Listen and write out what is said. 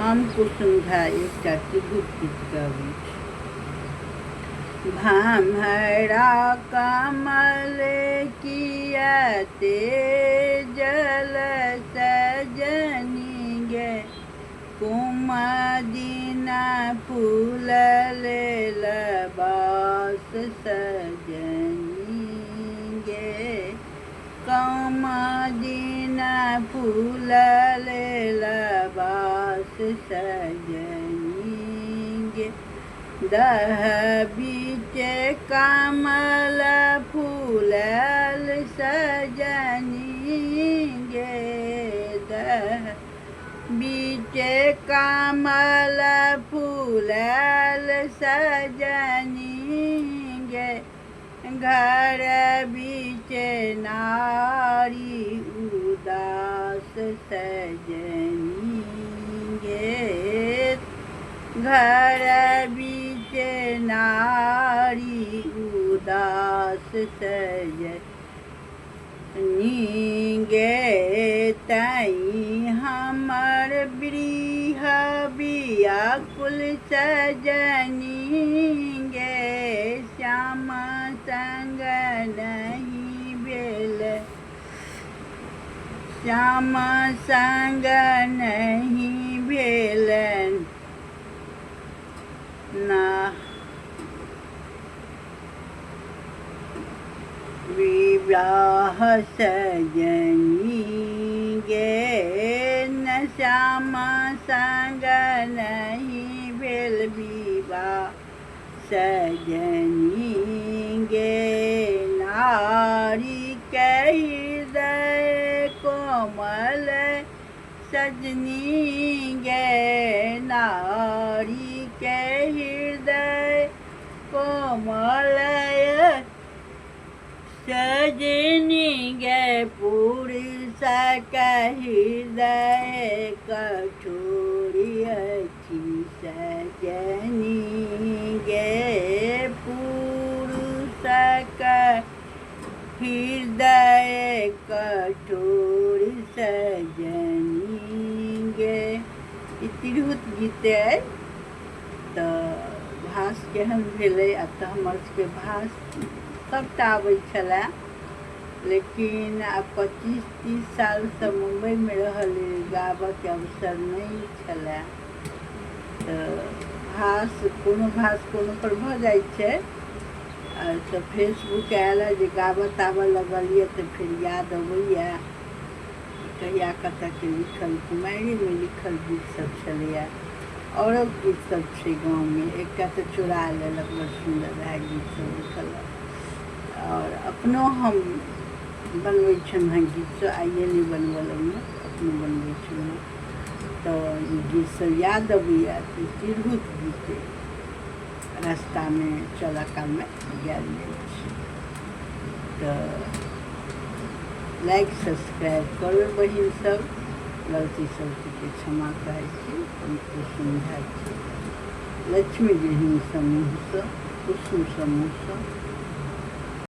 हम कुसुमधा एकटा त्रिभुज गीत गबैत छी। भम्हरा कमल कियाते जल सजनी गे, कुमदिना फूल लेल बास सजनी गे, कुमदिना फूल लेल बास सजनी गे। दह बीच कमल फूलल सजनी गे, दह बीच कमल फूलल सजनी गे, घर बीच नारी उदास सजनी गे, घर बीच नारी उदास सजनी गे। तई हमर गृह व्याकुल सजनी गे, श्याम संग नहीं भेल, श्याम संग नहीं भेलन ना विवाह सजनी गे, न श्याम संग नहीं भेल विवाह सजनी गे। नारी के हृदय कोमल सजनी गे, नारी के हृदय कोमल सजनी गे, पुरुष के हृदय कठोर अछि सजनी गे, पुरुष के हृदय कठोर सजनी गे। ई तिरहुत गीत अइ। तो भाष केहन भेलै? अब तो हमर सबके भाष सबटा आबै छलै, लेकिन अब 25-30 साल से मुंबई में रहल गाबऽ के अवसर नहीं छलै। तो भाष कोनो पर भऽ जाइ छै। तो फेसबुक आयल जे गाबऽ ताबऽ लगलिए तो फिर याद अबैया कहिया कतऽ के लिखल कुमारी में लिखल गीत सब छलैया। औरो गीत सब छै गाँव में, एकटा तो चुरा लेलक, बड़ सुंदर रहा गीत सब लिखल। और अपनो हम बनबै छलहुँ गीत सब, आइए नहीं बनबऽ लगलहुँ, अपनो बनबै छलहुँ। तो ई गीत सब याद अबैया। तिरहुत गीत रास्ता में चलऽ काल में गायल जाइ छै। तो लाइक सब्सक्राइब करू बहिन सब, गलती सलती के क्षमा कहै छी। हम कुसुमधा छी, लक्ष्मी गृहिणी समूह से, कुसुम समूह से।